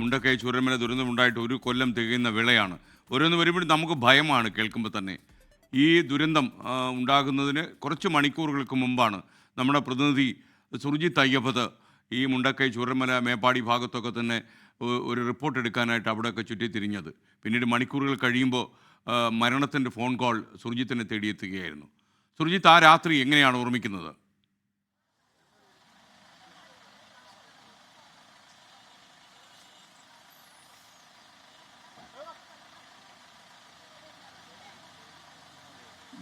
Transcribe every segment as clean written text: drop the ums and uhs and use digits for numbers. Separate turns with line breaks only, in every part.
മുണ്ടക്കൈ ചൂരൽമല ദുരന്തമുണ്ടായിട്ട് ഒരു കൊല്ലം തികയുന്ന വേളയാണ്. ഓരോന്ന് വരുമ്പോഴും നമുക്ക് ഭയമാണ് കേൾക്കുമ്പോൾ തന്നെ. ഈ ദുരന്തം ഉണ്ടാകുന്നതിന് കുറച്ച് മണിക്കൂറുകൾക്ക് മുമ്പാണ് നമ്മുടെ പ്രതിനിധി സുർജിത്ത് അയ്യപ്പത്ത് ഈ മുണ്ടക്കൈ ചൂരൽമല മേപ്പാടി ഭാഗത്തൊക്കെ തന്നെ ഒരു റിപ്പോർട്ട് എടുക്കാനായിട്ട് അവിടെയൊക്കെ ചുറ്റിത്തിരിഞ്ഞത്. പിന്നീട് മണിക്കൂറുകൾ കഴിയുമ്പോൾ മരണത്തിൻ്റെ ഫോൺ കോൾ സുർജിത്തിനെ തേടിയെത്തുകയായിരുന്നു. സുർജിത്ത്, ആ രാത്രി എങ്ങനെയാണ് ഓർമ്മിക്കുന്നത്?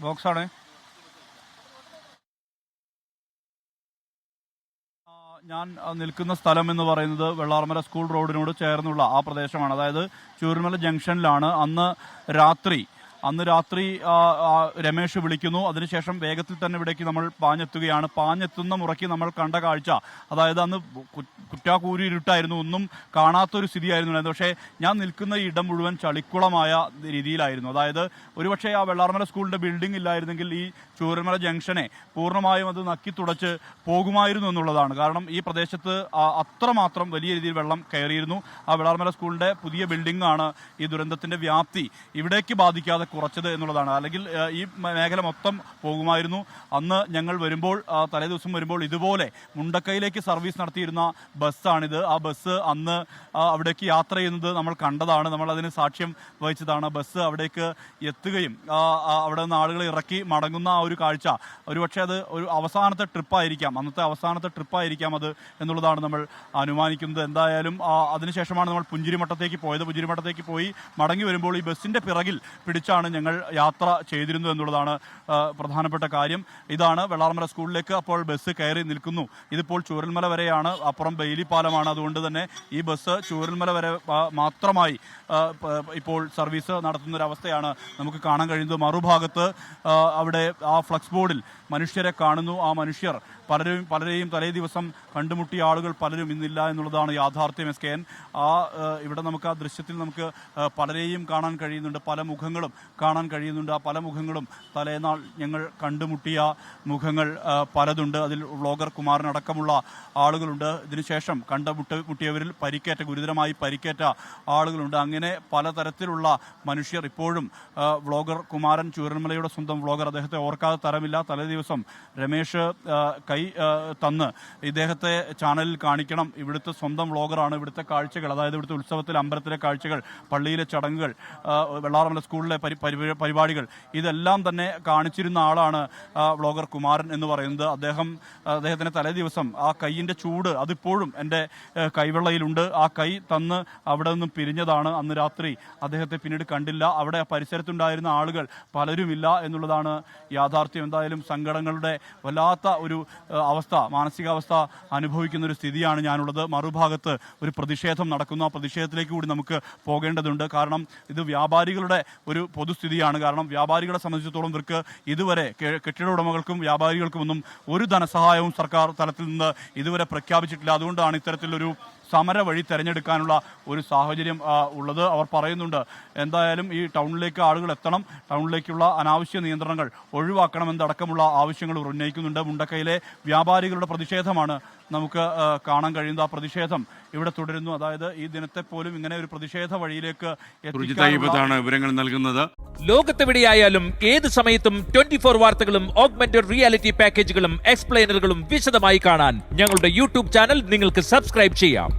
ബോക്സാണ്. ഞാൻ നിൽക്കുന്ന സ്ഥലം എന്ന് പറയുന്നത് വെള്ളാർമല സ്കൂൾ റോഡിനോട് ചേർന്നുള്ള ആ പ്രദേശമാണ്. അതായത് ചൂരൽമല ജംഗ്ഷനിലാണ്. അന്ന് രാത്രി രമേശ് വിളിക്കുന്നു. അതിനുശേഷം വേഗത്തിൽ തന്നെ ഇവിടേക്ക് നമ്മൾ പാഞ്ഞെത്തുകയാണ്. പാഞ്ഞെത്തുന്ന മുറയ്ക്ക് നമ്മൾ കണ്ട കാഴ്ച, അതായത് അന്ന് കുറ്റാക്കൂരി ഇരുട്ടായിരുന്നു, ഒന്നും കാണാത്തൊരു സ്ഥിതിയായിരുന്നു. പക്ഷേ ഞാൻ നിൽക്കുന്ന ഇടം മുഴുവൻ ചളിക്കുളമായ രീതിയിലായിരുന്നു. അതായത് ഒരുപക്ഷെ ആ വെള്ളാർമല സ്കൂളിന്റെ ബിൽഡിംഗ് ഇല്ലായിരുന്നെങ്കിൽ ഈ ചൂരൽമല ജംഗ്ഷനെ പൂർണ്ണമായും അത് നക്കി തുടച്ച് പോകുമായിരുന്നു എന്നുള്ളതാണ്. കാരണം ഈ പ്രദേശത്ത് അത്രമാത്രം വലിയ രീതിയിൽ വെള്ളം കയറിയിരുന്നു. ആ വെള്ളാർമല സ്കൂളിന്റെ പുതിയ ബിൽഡിംഗ് ആണ് ഈ ദുരന്തത്തിന്റെ വ്യാപ്തി ഇവിടേക്ക് ബാധിക്കാതെ കുറച്ചത് എന്നുള്ളതാണ്. അല്ലെങ്കിൽ ഈ മേഖല മൊത്തം പോകുമായിരുന്നു. അന്ന് ഞങ്ങൾ വരുമ്പോൾ, തലേ ദിവസം വരുമ്പോൾ, ഇതുപോലെ മുണ്ടക്കൈയിലേക്ക് സർവീസ് നടത്തിയിരുന്ന ബസ്സാണിത്. ആ ബസ് അന്ന് അവിടേക്ക് യാത്ര ചെയ്യുന്നത് നമ്മൾ കണ്ടതാണ്. നമ്മൾ അതിന് സാക്ഷ്യം വഹിച്ചതാണ്. ബസ് അവിടേക്ക് എത്തുകയും അവിടെ നിന്ന് ആളുകളെ ഇറക്കി മടങ്ങുന്ന ആ ഒരു കാഴ്ച, ഒരുപക്ഷെ അത് ഒരു അവസാനത്തെ ട്രിപ്പായിരിക്കാം, അന്നത്തെ അവസാനത്തെ ട്രിപ്പായിരിക്കാം അത് എന്നുള്ളതാണ് നമ്മൾ അനുമാനിക്കുന്നത്. എന്തായാലും അതിനുശേഷമാണ് നമ്മൾ പുഞ്ചിരിമട്ടത്തേക്ക് പോയത്. പുഞ്ചിരിമട്ടത്തേക്ക് പോയി മടങ്ങി വരുമ്പോൾ ഈ ബസ്സിന്റെ പിറകിൽ പിടിച്ചാണ് ഞങ്ങൾ യാത്ര ചെയ്തിരുന്നത് എന്നുള്ളതാണ് പ്രധാനപ്പെട്ട കാര്യം. ഇതാണ് വെള്ളാർമല സ്കൂളിലേക്ക് അപ്പോൾ ബസ് കയറി നിൽക്കുന്നു. ഇതിപ്പോൾ ചൂരൽമല വരെയാണ്, അപ്പുറം ബെയിലി പാലമാണ്. അതുകൊണ്ട് തന്നെ ഈ ബസ് ചൂരൽമല വരെ മാത്രമായി ഇപ്പോൾ സർവീസ് നടത്തുന്ന ഒരു അവസ്ഥയാണ് നമുക്ക് കാണാൻ കഴിയുന്നത്. മറുഭാഗത്ത് അവിടെ ആ ഫ്ലക്സ് ബോർഡിൽ മനുഷ്യരെ കാണുന്നു. ആ മനുഷ്യർ പലരെയും തലേ ദിവസം കണ്ടുമുട്ടിയ ആളുകൾ പലരും ഇന്നില്ല എന്നുള്ളതാണ് യാഥാർത്ഥ്യം. SKN ഇവിടെ നമുക്ക് ആ ദൃശ്യത്തിൽ നമുക്ക് പലരെയും കാണാൻ കഴിയുന്നുണ്ട്, പല മുഖങ്ങളും കാണാൻ കഴിയുന്നുണ്ട്. ആ പല മുഖങ്ങളും തലേനാൾ ഞങ്ങൾ കണ്ടുമുട്ടിയ മുഖങ്ങൾ പലതുണ്ട്. അതിൽ വ്ളോഗർ കുമാരനടക്കമുള്ള ആളുകളുണ്ട്. ഇതിനുശേഷം കണ്ടുമുട്ടിയവരിൽ ഗുരുതരമായി പരിക്കേറ്റ ആളുകളുണ്ട്. അങ്ങനെ പലതരത്തിലുള്ള മനുഷ്യർ ഇപ്പോഴും വ്ളോഗർ കുമാരൻ, ചൂരൽമലയുടെ സ്വന്തം വ്ളോഗർ, അദ്ദേഹത്തെ ഓർക്കാതെ തരമില്ല. തലേ ദിവസം രമേശ് കൈ തന്ന് ഇദ്ദേഹത്തെ ചാനലിൽ കാണിക്കണം, ഇവിടുത്തെ സ്വന്തം വ്ളോഗറാണ്, ഇവിടുത്തെ കാഴ്ചകൾ, അതായത് ഇവിടുത്തെ ഉത്സവത്തിലെ അമ്പലത്തിലെ കാഴ്ചകൾ, പള്ളിയിലെ ചടങ്ങുകൾ, വെള്ളാർമല സ്കൂളിലെ പരിപാടികൾ, ഇതെല്ലാം തന്നെ കാണിച്ചിരുന്ന ആളാണ് വ്ളോഗർ കുമാരൻ എന്ന് പറയുന്നത്. അദ്ദേഹത്തിന് തലേ ദിവസം ആ കൈയിൻ്റെ ചൂട് അതിപ്പോഴും എൻ്റെ കൈവെള്ളയിലുണ്ട്. ആ കൈ തന്ന് അവിടെ നിന്നും പിരിഞ്ഞതാണ്. അന്ന് രാത്രി അദ്ദേഹത്തെ പിന്നീട് കണ്ടില്ല. അവിടെ പരിസരത്തുണ്ടായിരുന്ന ആളുകൾ പലരുമില്ല എന്നുള്ളതാണ് യാഥാർത്ഥ്യം. എന്തായാലും സങ്കടങ്ങളുടെ വല്ലാത്ത ഒരു മാനസികാവസ്ഥ അനുഭവിക്കുന്ന ഒരു സ്ഥിതിയാണ് ഞാനുള്ളത്. മറുഭാഗത്ത് ഒരു പ്രതിഷേധം നടക്കുന്നു. ആ പ്രതിഷേധത്തിലേക്ക് കൂടി നമുക്ക് പോകേണ്ടതുണ്ട്. കാരണം ഇത് വ്യാപാരികളുടെ ഒരു പൊതുസ്ഥിതിയാണ്. കാരണം വ്യാപാരികളെ സംബന്ധിച്ചിടത്തോളം ഇവർക്ക് ഇതുവരെ കെട്ടിട ഉടമകൾക്കും വ്യാപാരികൾക്കുമൊന്നും ഒരു ധനസഹായവും സർക്കാർ തലത്തിൽ നിന്ന് ഇതുവരെ പ്രഖ്യാപിച്ചിട്ടില്ല. അതുകൊണ്ടാണ് ഇത്തരത്തിലൊരു സമര വഴി തിരഞ്ഞെടുക്കാനുള്ള ഒരു സാഹചര്യം ഉള്ളത്. അവർ പറയുന്നുണ്ട്, എന്തായാലും ഈ ടൗണിലേക്ക് ആളുകൾ എത്തണം, ടൗണിലേക്കുള്ള അനാവശ്യ നിയന്ത്രണങ്ങൾ ഒഴിവാക്കണമെന്നടക്കമുള്ള ആവശ്യങ്ങൾ ഉന്നയിക്കുന്നുണ്ട്. മുണ്ടക്കൈയിലെ വ്യാപാരികളുടെ പ്രതിഷേധമാണ് നമുക്ക് കാണാൻ കഴിയുന്നത്. ആ പ്രതിഷേധം ഇവിടെ തുടരുന്നു. അതായത് ഈ ദിനത്തെ പോലും ഇങ്ങനെ ഒരു പ്രതിഷേധ വഴിയിലേക്ക്
വിവരങ്ങൾ നൽകുന്നത്.
ലോകത്തെവിടെയായാലും ഏത് സമയത്തും 24 വാർത്തകളും ഓഗ്മെന്റഡ് റിയാലിറ്റി പാക്കേജുകളും എക്സ്പ്ലെയിനറുകളും വിശദമായി കാണാൻ ഞങ്ങളുടെ യൂട്യൂബ് ചാനൽ നിങ്ങൾക്ക് സബ്സ്ക്രൈബ് ചെയ്യാം.